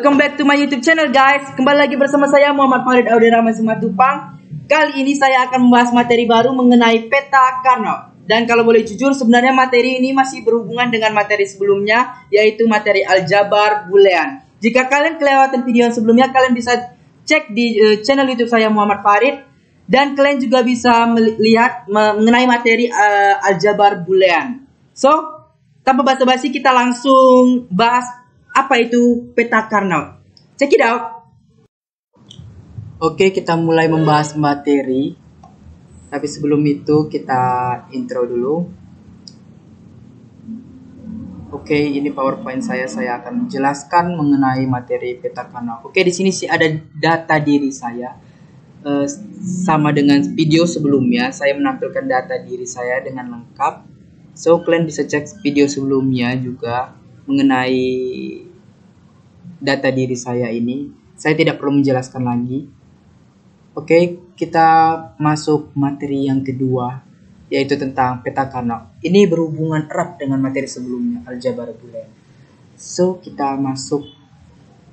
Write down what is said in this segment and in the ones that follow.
Welcome back to my YouTube channel guys. Kembali lagi bersama saya Muhammad Farid Audirahman Simatupang. Kali ini saya akan membahas materi baru mengenai peta Carnot. Dan kalau boleh jujur sebenarnya materi ini masih berhubungan dengan materi sebelumnya, yaitu materi aljabar boolean. Jika kalian kelewatan video yang sebelumnya, kalian bisa cek di channel YouTube saya Muhammad Farid. Dan kalian juga bisa melihat mengenai materi aljabar boolean. So, tanpa basa-basi kita langsung bahas apa itu peta Carnot. Check it out. Oke, kita mulai membahas materi. Tapi sebelum itu kita intro dulu. Oke, ini PowerPoint saya. Saya akan menjelaskan mengenai materi peta Carnot. Oke, di sini sih ada data diri saya. Sama dengan video sebelumnya, saya menampilkan data diri saya dengan lengkap. So, kalian bisa cek video sebelumnya juga mengenai data diri saya ini. Saya tidak perlu menjelaskan lagi. Oke, kita masuk materi yang kedua, yaitu tentang peta Carnot. Ini berhubungan erat dengan materi sebelumnya, aljabar boolean. So, kita masuk.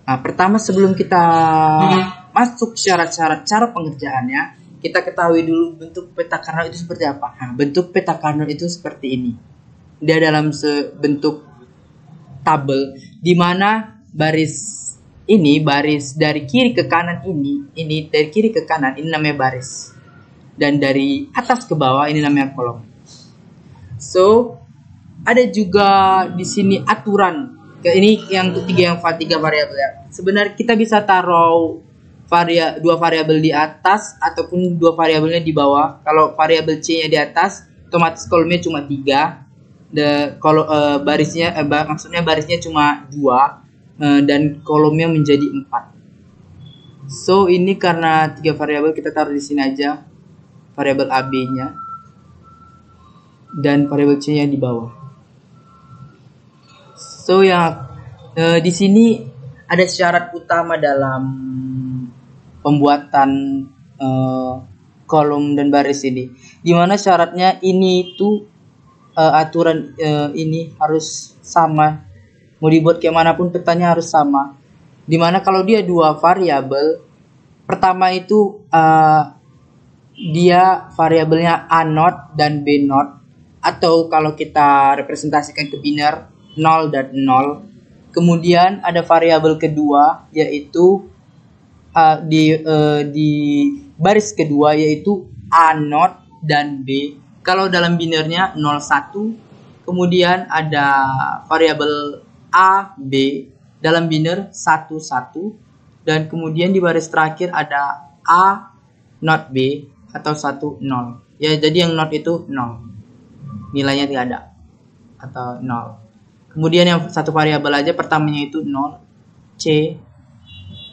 Nah, pertama sebelum kita masuk syarat-syarat cara pengerjaannya, kita ketahui dulu bentuk peta Carnot itu seperti apa. Nah, bentuk peta Carnot itu seperti ini. Dia dalam bentuk tabel, di mana baris dari kiri ke kanan ini dari kiri ke kanan ini namanya baris, dan dari atas ke bawah ini namanya kolom. So, ada juga di sini aturan. Ini yang ketiga, yang tiga variabel ya. Sebenarnya kita bisa taruh dua variabel di atas ataupun dua variabelnya di bawah. Kalau variabel C-nya di atas, otomatis kolomnya cuma 3. Kalau maksudnya barisnya cuma 2 dan kolomnya menjadi 4. So, ini karena 3 variabel kita taruh di sini aja. Variabel AB-nya dan variabel C-nya di bawah. So, di sini ada syarat utama dalam pembuatan kolom dan baris ini, dimana syaratnya ini itu aturan ini harus sama. Mau dibuat kayak manapun petanya harus sama. Dimana kalau dia 2 variabel, pertama itu dia variabelnya A0 dan B0, atau kalau kita representasikan ke biner 0 dan 0. Kemudian ada variabel kedua, yaitu di baris kedua, yaitu A0 dan B. Kalau dalam binernya 01, kemudian ada variabel A, B dalam biner 11, dan kemudian di baris terakhir ada A not B atau 10. Ya, jadi yang not itu 0. Nilainya tidak ada atau 0. Kemudian yang satu variabel aja, pertamanya itu 0, C,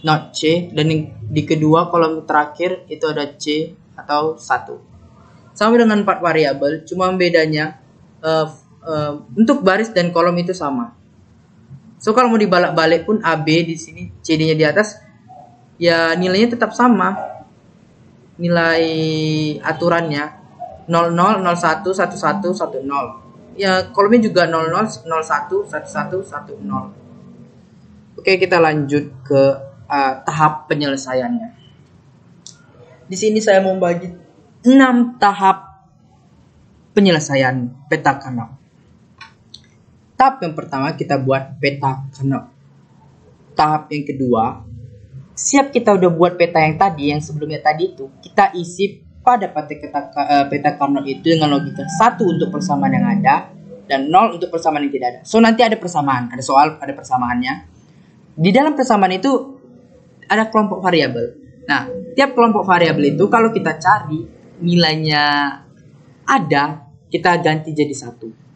not C, dan di kedua kolom terakhir itu ada C atau 1. Sama dengan 4 variabel, cuma bedanya untuk baris dan kolom itu sama. So, kalau mau dibalak-balik pun AB di sini, CD-nya di atas, ya nilainya tetap sama. Nilai aturannya 00, 01, 11, 10. Ya, kolomnya juga 00, 01, 11, 10. Oke, kita lanjut ke tahap penyelesaiannya. Di sini saya mau bagi 6 tahap penyelesaian peta Carnot. Tahap yang pertama kita buat peta Carnot. Tahap yang kedua, siap kita udah buat peta yang tadi, yang sebelumnya tadi itu, kita isi pada peta Carnot itu dengan logika 1 untuk persamaan yang ada dan 0 untuk persamaan yang tidak ada. So, nanti ada persamaan, ada soal, ada persamaannya. Di dalam persamaan itu ada kelompok variabel. Nah, tiap kelompok variabel itu kalau kita cari nilainya ada, kita ganti jadi 1.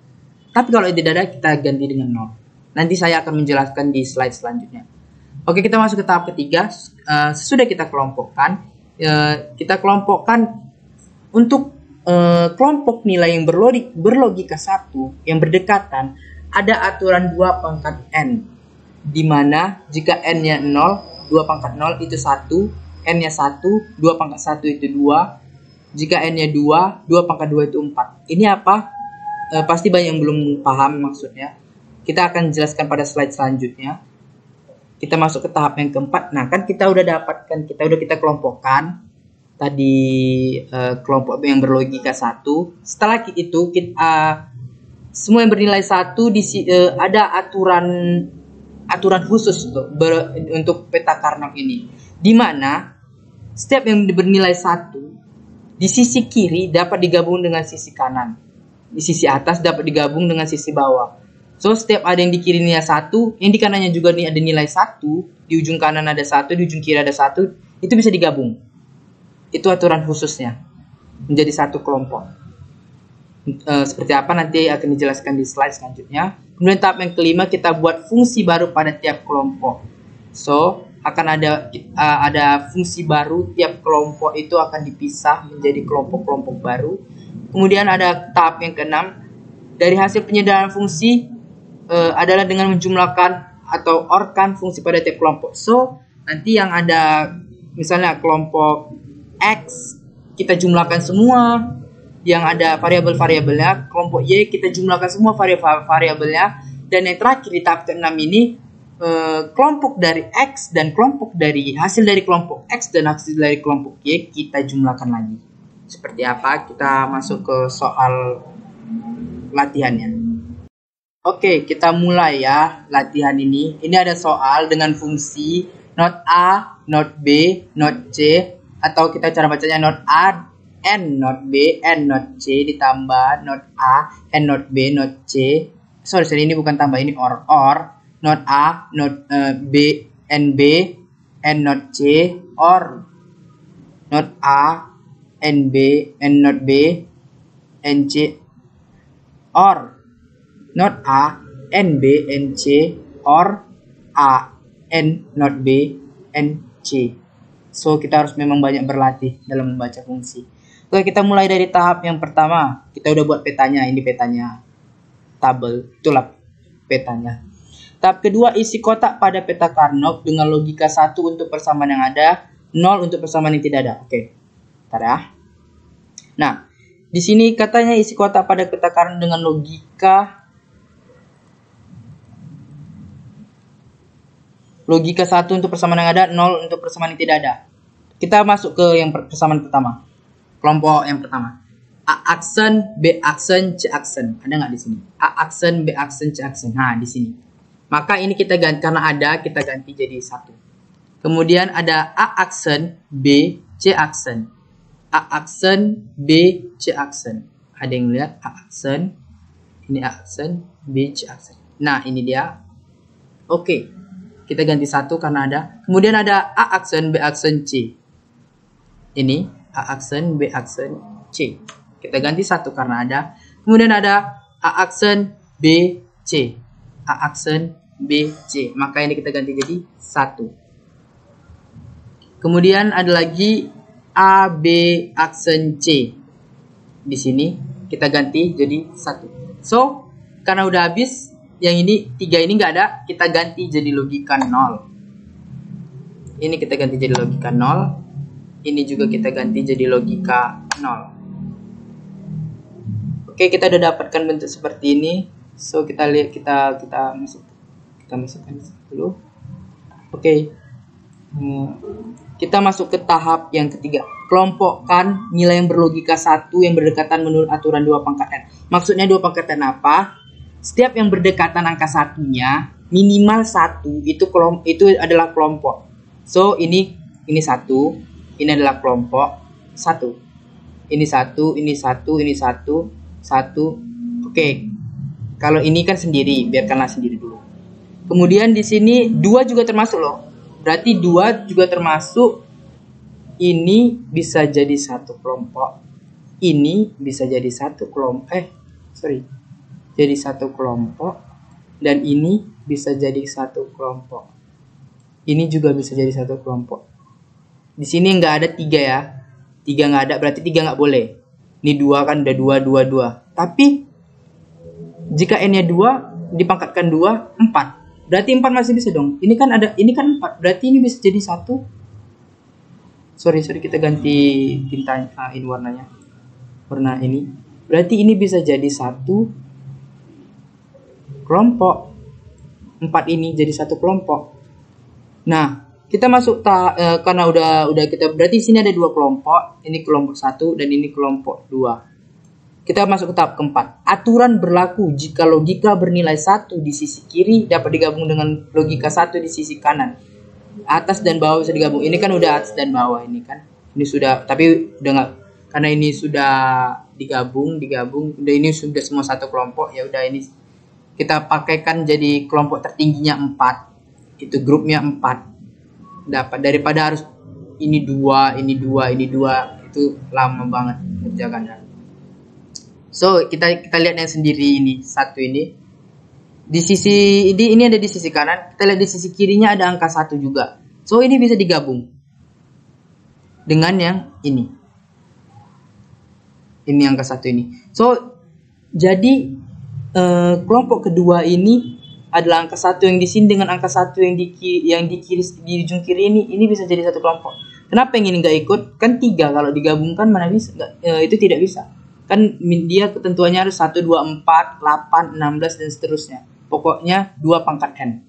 Tapi kalau tidak ada, kita ganti dengan 0. Nanti saya akan menjelaskan di slide selanjutnya. Oke, kita masuk ke tahap ketiga. Sesudah kita kelompokkan, untuk kelompok nilai yang berlogika 1 yang berdekatan, ada aturan 2 pangkat n, dimana jika n-nya 0, 2 pangkat 0 itu 1, n-nya 1, 2 pangkat 1 itu 2, jika n-nya 2, 2 pangkat 2 itu 4. Ini apa? Pasti banyak yang belum paham maksudnya. Kita akan jelaskan pada slide selanjutnya. kita masuk ke tahap yang keempat. Nah, kan kita udah dapatkan, kita kelompokkan tadi kelompok yang berlogika 1. Setelah itu kita semua yang bernilai 1 ada aturan khusus untuk peta Carnot ini, di mana setiap yang bernilai 1 di sisi kiri dapat digabung dengan sisi kanan, di sisi atas dapat digabung dengan sisi bawah. So, setiap ada yang di kiri nilai 1, yang di kanannya juga nih ada nilai 1, di ujung kanan ada 1, di ujung kiri ada 1, itu bisa digabung. Itu aturan khususnya, menjadi satu kelompok. Seperti apa nanti akan dijelaskan di slide selanjutnya. Kemudian tahap yang kelima, kita buat fungsi baru pada tiap kelompok. So, akan ada fungsi baru, tiap kelompok itu akan dipisah menjadi kelompok-kelompok baru. Kemudian ada tahap yang keenam, dari hasil penyederhanaan fungsi adalah dengan menjumlahkan atau orkan fungsi pada tiap kelompok. So, nanti yang ada misalnya kelompok X kita jumlahkan semua yang ada variabel-variabelnya, kelompok Y kita jumlahkan semua variabel-variabelnya, dan yang terakhir di tahap ke-6 ini kelompok dari X dan hasil dari kelompok X dan hasil dari kelompok Y kita jumlahkan lagi. Seperti apa? Kita masuk ke soal latihannya. Oke, kita mulai ya latihan ini. Ini ada soal dengan fungsi not A, not B, not C, atau kita cara bacanya not A, N, not B, N, not C, ditambah not A, N, not B, not C. Sorry, ini bukan tambah, ini or. Not A, not B, N, not C, or not A, N, not B, N, C, or not A, N, B, N, C, or A, N, not B, N, C. So, kita harus memang banyak berlatih dalam membaca fungsi. Oke, kita mulai dari tahap yang pertama. Kita udah buat petanya, ini petanya tabel, itulah petanya. Tahap kedua, isi kotak pada peta Carnot dengan logika 1 untuk persamaan yang ada, 0 untuk persamaan yang tidak ada. Oke, bentar ya. Nah, di sini katanya isi kotak pada peta Carnot dengan logika 1 untuk persamaan yang ada, 0 untuk persamaan yang tidak ada. Kita masuk ke yang persamaan pertama. Kelompok yang pertama. A aksen, B aksen, C aksen. Ada nggak di sini? A aksen, B aksen, C aksen. Nah, di sini. Maka ini kita ganti, karena ada, kita ganti jadi 1. Kemudian ada A aksen, B, C aksen. A aksen, B, C aksen. Ada yang lihat? A aksen. Ini A aksen, B, C aksen. Nah, ini dia. Oke. Kita ganti 1 karena ada. Kemudian ada A aksen, B aksen, C. Ini A aksen, B aksen, C. Kita ganti 1 karena ada. Kemudian ada A aksen, B, C. A aksen, B, C. Maka ini kita ganti jadi 1. Kemudian ada lagi A, B aksen, C. Di sini kita ganti jadi 1. So, karena udah habis, yang ini 3 ini nggak ada, kita ganti jadi logika 0. Ini kita ganti jadi logika 0. Ini juga kita ganti jadi logika 0. Oke, kita udah dapatkan bentuk seperti ini. So, kita lihat, kita masukkan dulu. Oke. Kita masuk ke tahap yang ketiga. Kelompokkan nilai yang berlogika 1 yang berdekatan menurut aturan 2 pangkat N. Maksudnya 2 pangkat N apa? Setiap yang berdekatan angka satunya minimal 1 itu adalah kelompok. So, ini 1, ini adalah kelompok 1. Ini 1, ini 1, ini 1, 1. Oke. Kalau ini kan sendiri, biarkanlah sendiri dulu. Kemudian di sini 2 juga termasuk loh. Berarti 2 juga termasuk. Ini bisa jadi satu kelompok. Ini bisa jadi satu kelompok. Jadi satu kelompok. Dan ini bisa jadi satu kelompok. Ini juga bisa jadi satu kelompok. Di sini nggak ada 3 ya. 3 nggak ada, berarti 3 nggak boleh. Ini 2 kan udah 2. Tapi jika N-nya 2, dipangkatkan 2, 4. Berarti 4 masih bisa dong. Ini kan 4. Berarti ini bisa jadi 1. Sorry, kita ganti tinta, ini warnanya. Warna ini. Berarti ini bisa jadi 1 kelompok. 4 ini jadi 1 kelompok. Nah, kita masuk karena udah kita berarti sini ada dua kelompok, ini kelompok 1 dan ini kelompok 2. Kita masuk ke tahap keempat. Aturan berlaku jika logika bernilai 1 di sisi kiri dapat digabung dengan logika 1 di sisi kanan. Atas dan bawah bisa digabung. Ini kan udah atas dan bawah ini kan. Ini sudah, tapi udah nggak, karena ini sudah digabung, udah ini sudah semua satu kelompok, ya udah ini kita pakaikan jadi kelompok tertingginya 4. Itu grupnya 4. Dapat daripada harus ini 2, ini 2, ini 2, itu lama banget kerjakannya. So, kita lihat yang sendiri ini, satu ini. Di sisi ini ada di sisi kanan, kita lihat di sisi kirinya ada angka 1 juga. So, ini bisa digabung dengan yang ini. Ini angka 1 ini. So, jadi kelompok kedua ini adalah angka 1 yang di sini dengan angka 1 yang di kiri, di ujung kiri ini bisa jadi satu kelompok. Kenapa yang ini nggak ikut? Kan 3 kalau digabungkan mana bisa? Itu tidak bisa. Kan dia ketentuannya harus 1, 2, 4, 8, 16 dan seterusnya. Pokoknya 2 pangkat n.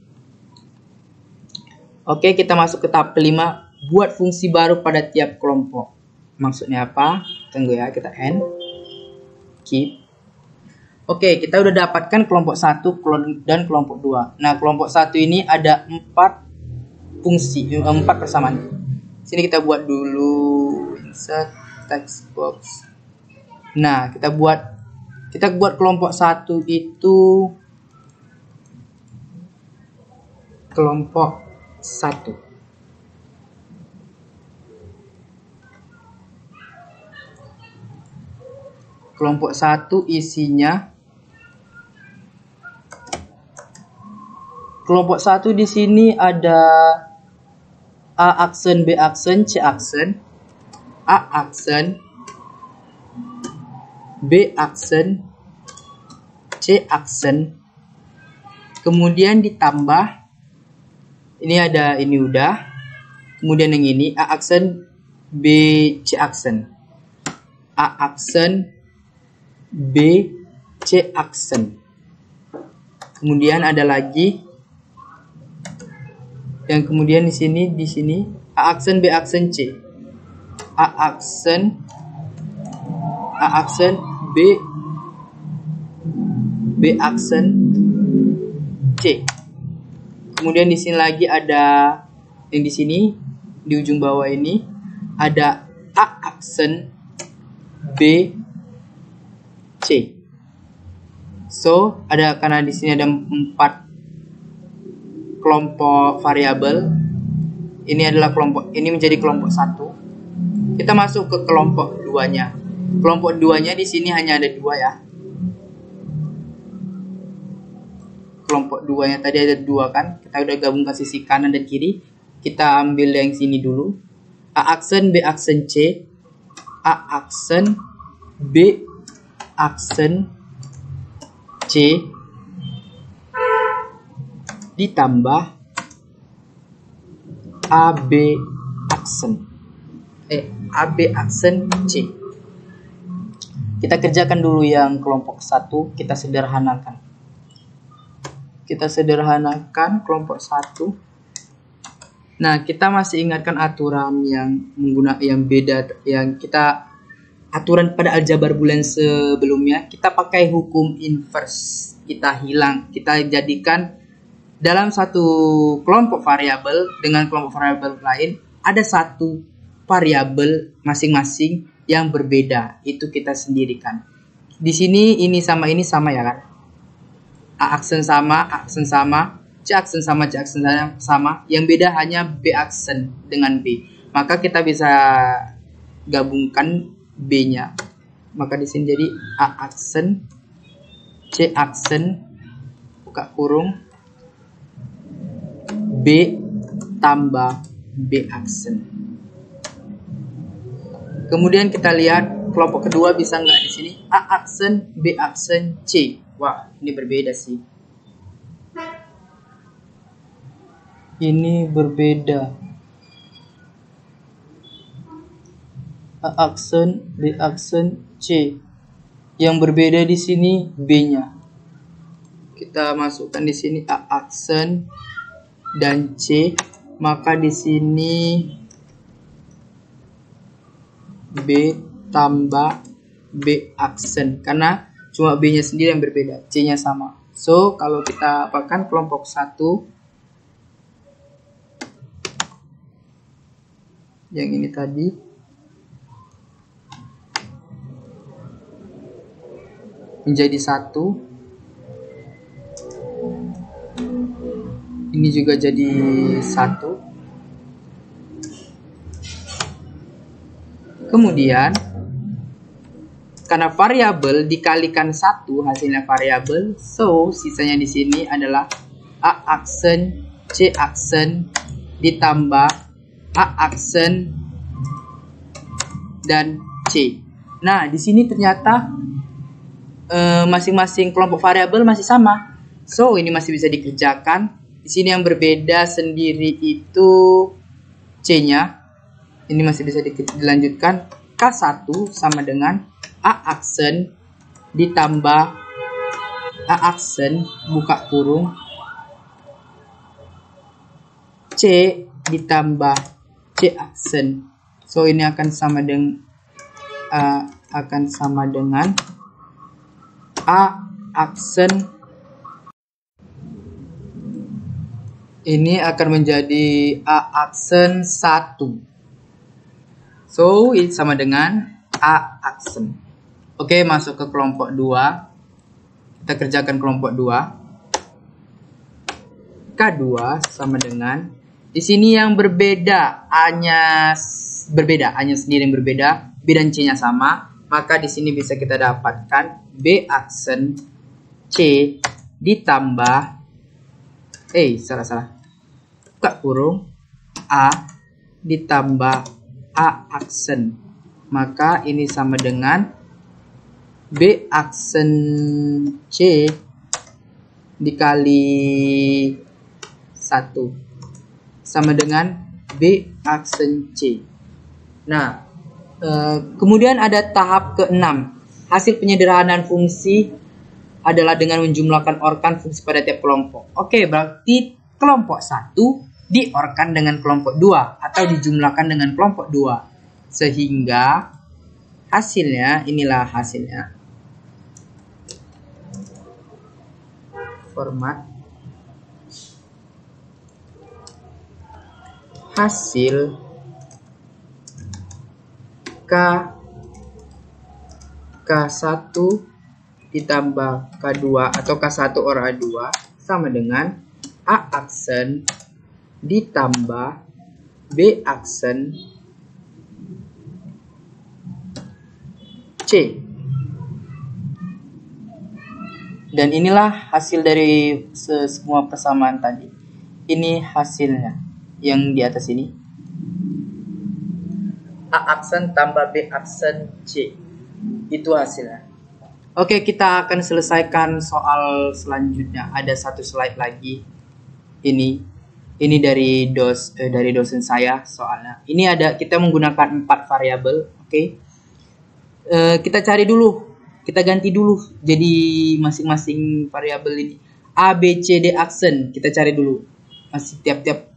Oke, kita masuk ke tahap kelima. Buat fungsi baru pada tiap kelompok. Maksudnya apa? Tunggu ya, kita n. Keep. Oke, kita udah dapatkan kelompok 1 dan kelompok 2. Nah, kelompok 1 ini ada 4 fungsi, 4 persamaan. Sini kita buat dulu insert text box. Nah, kita buat kelompok 1 itu kelompok 1. Kelompok 1 isinya kelompok 1 di sini ada A aksen, B aksen, C aksen, A aksen, B aksen, C aksen, kemudian ditambah ini ada ini udah, kemudian yang ini A aksen, B, C aksen, A aksen, B, C aksen, kemudian ada lagi yang kemudian di sini A aksen, B aksen, C, A aksen, B aksen, C. Kemudian di sini lagi ada yang di sini di ujung bawah ini ada A aksen, B, C. So, karena di sini ada 4 kelompok variabel. Ini menjadi kelompok 1. Kita masuk ke kelompok 2-nya. Kelompok 2-nya di sini hanya ada 2 ya. Kelompok 2-nya tadi ada 2 kan. Kita udah gabungkan sisi kanan dan kiri. Kita ambil yang sini dulu. A aksen, B aksen, C. A aksen, B aksen, C. Ditambah AB aksen. AB aksen C. Kita kerjakan dulu yang kelompok 1, kita sederhanakan. Kelompok 1. Nah, kita masih ingatkan aturan yang beda aturan pada aljabar bulan sebelumnya. Kita pakai hukum inverse. Kita jadikan dalam satu kelompok variabel dengan kelompok variabel lain ada satu variabel masing-masing yang berbeda. Itu kita sendirikan. Di sini ini sama ya kan? A aksen sama, C aksen sama, C aksen sama. Yang beda hanya B aksen dengan B. Maka kita bisa gabungkan B-nya. Maka di sini jadi A aksen, C aksen, buka kurung, B tambah B aksen. Kemudian kita lihat kelompok kedua bisa nggak di sini? A aksen, B aksen, C. Wah, ini berbeda sih. Ini berbeda. A aksen, B aksen, C. Yang berbeda di sini B-nya. Kita masukkan di sini A aksen dan C. maka di sini B tambah B aksen, karena cuma B-nya sendiri yang berbeda, C-nya sama. So, kalau kita apakan kelompok 1 yang ini tadi, menjadi 1. Ini juga jadi 1. Kemudian karena variabel dikalikan 1 hasilnya variabel, so sisanya di sini adalah A aksen C aksen ditambah A aksen dan C. Nah, di sini ternyata masing-masing kelompok variabel masih sama. So, ini masih bisa dikerjakan. Di sini yang berbeda sendiri itu C-nya. Ini masih bisa dilanjutkan. K1 sama dengan A aksen ditambah A aksen buka kurung C ditambah C aksen. So, ini akan sama dengan A aksen. Ini akan menjadi A aksen 1. So, ini sama dengan A aksen. Oke, masuk ke kelompok 2. Kita kerjakan kelompok 2. K2 sama dengan, di sini yang berbeda A-nya sendiri yang berbeda, B dan C-nya sama, maka di sini bisa kita dapatkan B aksen C ditambah buka kurung A ditambah A aksen, maka ini sama dengan B aksen C dikali 1 sama dengan B aksen C. Nah, kemudian ada tahap ke-6. Hasil penyederhanaan fungsi adalah dengan menjumlahkan orkan fungsi pada tiap kelompok. Oke, berarti kelompok 1 diorkan dengan kelompok 2 atau dijumlahkan dengan kelompok 2. Sehingga hasilnya, inilah hasilnya. Format hasil K1 ditambah K2 atau K1 or A2 sama dengan A aksen ditambah B aksen C. Dan inilah hasil dari semua persamaan tadi. Ini hasilnya yang di atas ini. A aksen tambah B aksen C. Itu hasilnya. Oke, kita akan selesaikan soal selanjutnya. Ada satu slide lagi. Ini dari dosen saya soalnya. Ini ada, kita menggunakan 4 variabel. Oke. Kita cari dulu. Kita ganti dulu. Jadi masing-masing variabel ini. A, B, C, D aksen. Kita cari dulu. Masih tiap-tiap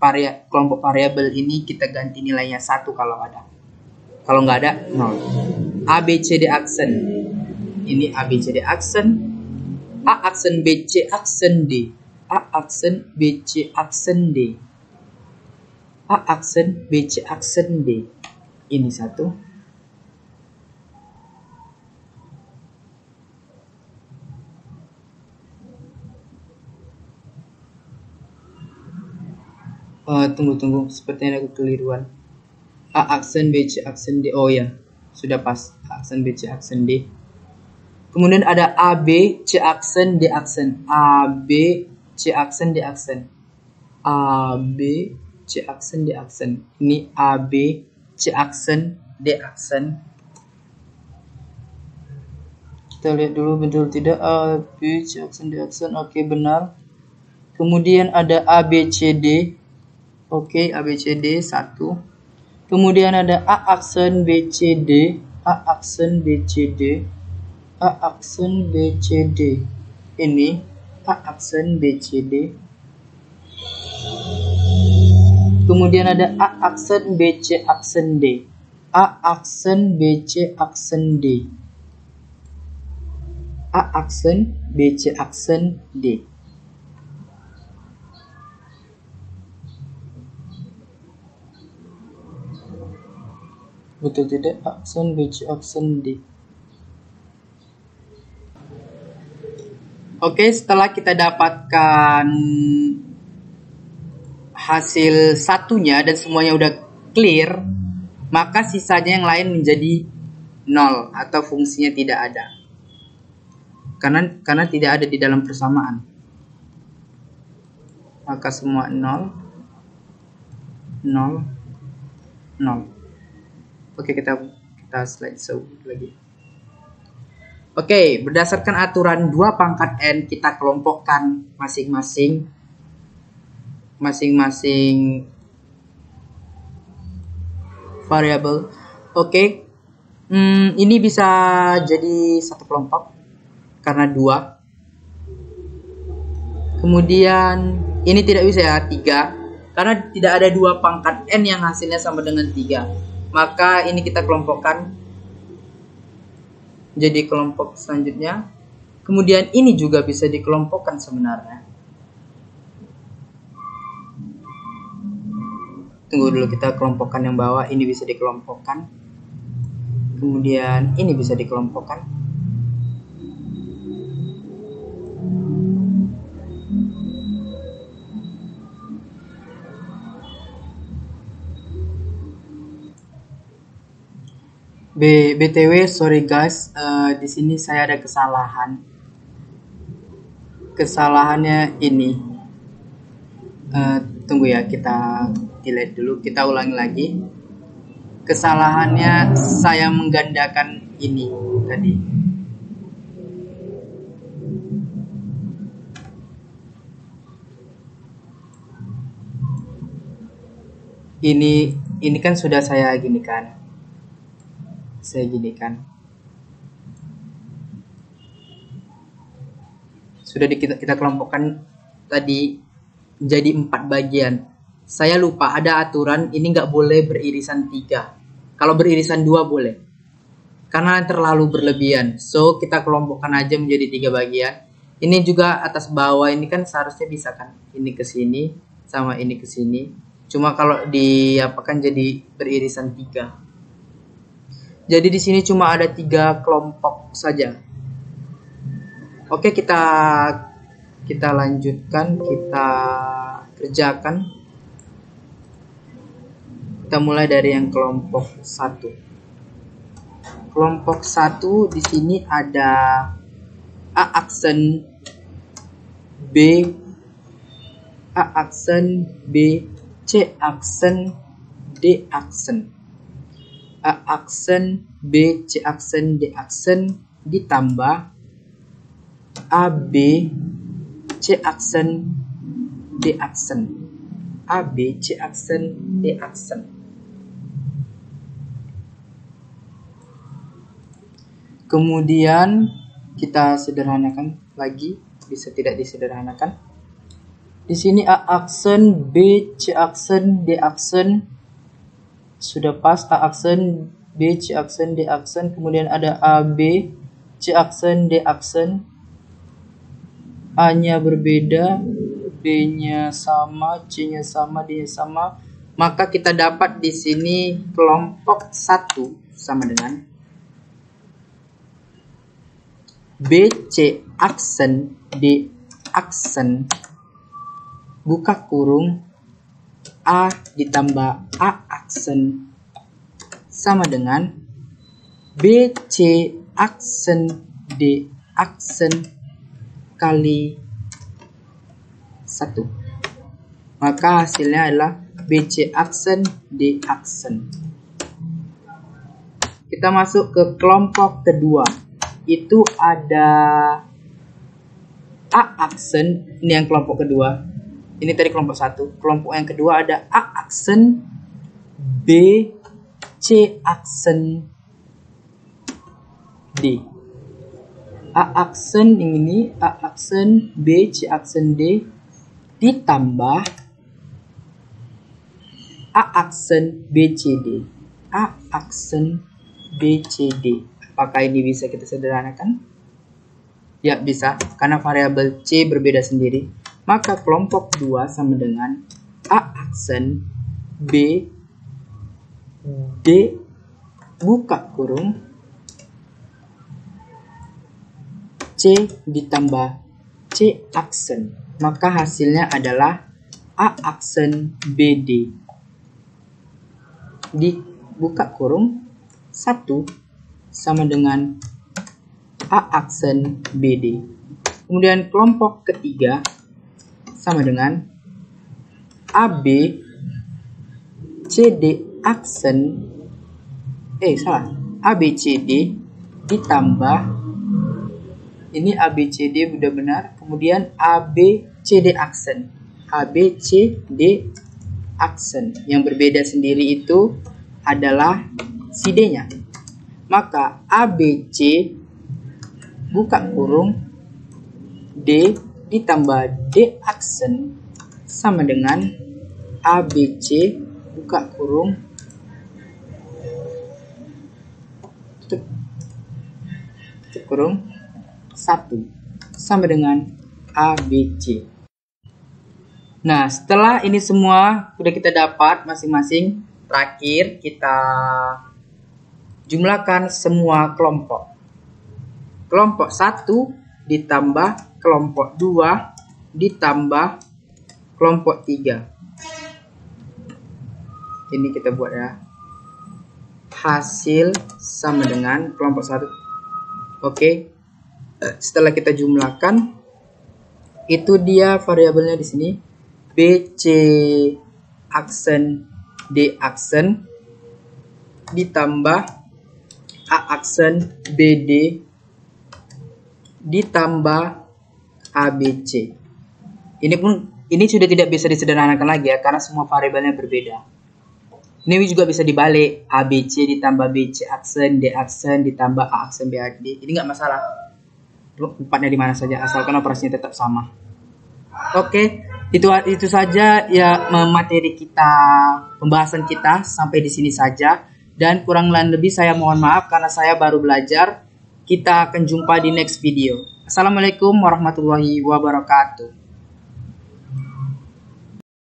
kelompok variabel ini kita ganti nilainya 1 kalau ada. Kalau nggak ada, 0. A, B, C, D aksen. Ini A, B, C, D aksen. A aksen B, C aksen D. A aksen B, C aksen D. A aksen B, C aksen D. Ini 1. Tunggu. Sepertinya ada kekeliruan. A aksen B, C aksen D. Oh ya, sudah pas. A aksen B, C aksen D. Kemudian ada A, B, C aksen, D aksen. A, B, C aksen, D aksen. A, B, C aksen, D aksen. Ini A, B, C aksen, D aksen. Kita lihat dulu betul tidak. A, B, C aksen, D aksen. Oke, benar. Kemudian ada A, B, C, D. Oke, A, B, C, D 1. Kemudian ada A aksen B, C, D. A aksen B, C, D. A aksen B, C, D. Ini A aksen B, C, D. Kemudian ada A aksen B C aksen D. A aksen B C aksen D. A aksen B C aksen D. Betul tidak? Aksen B C aksen D. Oke, setelah kita dapatkan hasil satunya dan semuanya udah clear, maka sisanya yang lain menjadi 0 atau fungsinya tidak ada. Karena tidak ada di dalam persamaan. Maka semua 0 0 0. Oke, kita slide show lagi. Oke, berdasarkan aturan 2 pangkat n, kita kelompokkan masing-masing variabel. Oke, ini bisa jadi satu kelompok karena 2. Kemudian ini tidak bisa ya 3, karena tidak ada 2 pangkat n yang hasilnya sama dengan 3. Maka ini kita kelompokkan jadi kelompok selanjutnya. Kemudian ini juga bisa dikelompokkan sebenarnya. Tunggu dulu, kita kelompokkan yang bawah. Ini bisa dikelompokkan. Kemudian ini bisa dikelompokkan. BTW, sorry guys, di sini saya ada kesalahan. Kesalahannya ini. Tunggu ya, kita delete dulu, kita ulangi lagi. Kesalahannya saya menggandakan ini tadi. Ini kan sudah saya ginikan. Sudah kita kelompokkan tadi jadi 4 bagian. Saya lupa ada aturan ini nggak boleh beririsan 3. Kalau beririsan 2 boleh, karena terlalu berlebihan. So kita kelompokkan aja menjadi 3 bagian. Ini juga atas bawah ini kan seharusnya bisa kan, ini ke sini sama ini ke sini. Cuma kalau diapakan jadi beririsan 3. Jadi di sini cuma ada 3 kelompok saja. Oke, kita lanjutkan, kita kerjakan. Kita mulai dari yang kelompok 1. Kelompok 1 di sini ada A aksen B, A aksen B, C aksen, D aksen. A aksen B, C aksen, D aksen ditambah A, B, C aksen, D aksen. A, B, C aksen, D aksen. Kemudian kita sederhanakan lagi, bisa tidak disederhanakan. Di sini A aksen B, C aksen, D aksen. Sudah pas. A aksen B, C aksen, D aksen. Kemudian ada A, B, C aksen, D aksen. A-nya berbeda, B-nya sama, C-nya sama, D-nya sama. Maka kita dapat di sini kelompok 1 sama dengan B, C aksen, D aksen, buka kurung, A ditambah A aksen sama dengan B, C aksen, D aksen kali 1. Maka hasilnya adalah B, C aksen, D aksen. Kita masuk ke kelompok kedua. Itu ada A aksen, ini yang kelompok kedua. Ini tadi kelompok 1. Kelompok yang kedua ada A aksen B, C aksen, D. A aksen ini, A aksen B, C aksen D ditambah A aksen BCD. A aksen BCD. Apakah ini bisa kita sederhanakan? Ya, bisa. Karena variabel C berbeda sendiri. Maka kelompok 2 sama dengan A aksen B D buka kurung C ditambah C aksen. Maka hasilnya adalah A aksen BD. Dibuka kurung 1 sama dengan A aksen BD. Kemudian kelompok ketiga sama dengan AB CD aksen ABCD ditambah ini ABCD sudah benar, kemudian ABCD aksen. ABCD aksen yang berbeda sendiri itu adalah si D-nya. Maka ABC buka kurung D ditambah D aksen sama dengan ABC buka kurung tutup kurung 1 sama dengan ABC. Nah, setelah ini semua sudah kita dapat masing-masing, terakhir kita jumlahkan semua kelompok. Kelompok 1 ditambah kelompok 2 ditambah kelompok 3. Ini kita buat ya. Hasil sama dengan kelompok 1. Oke. Setelah kita jumlahkan, itu dia variabelnya di sini. BC aksen D aksen ditambah A aksen BD ditambah ABC. Ini sudah tidak bisa disederhanakan lagi ya, karena semua variabelnya berbeda. Ini juga bisa dibalik, ABC ditambah BC aksen D aksen ditambah A aksen BD. Ini nggak masalah. Tempatnya di mana saja, asalkan operasinya tetap sama. Oke, itu saja ya materi kita, pembahasan kita sampai di sini saja. Dan kurang lebih saya mohon maaf karena saya baru belajar. Kita akan jumpa di next video. Assalamualaikum warahmatullahi wabarakatuh.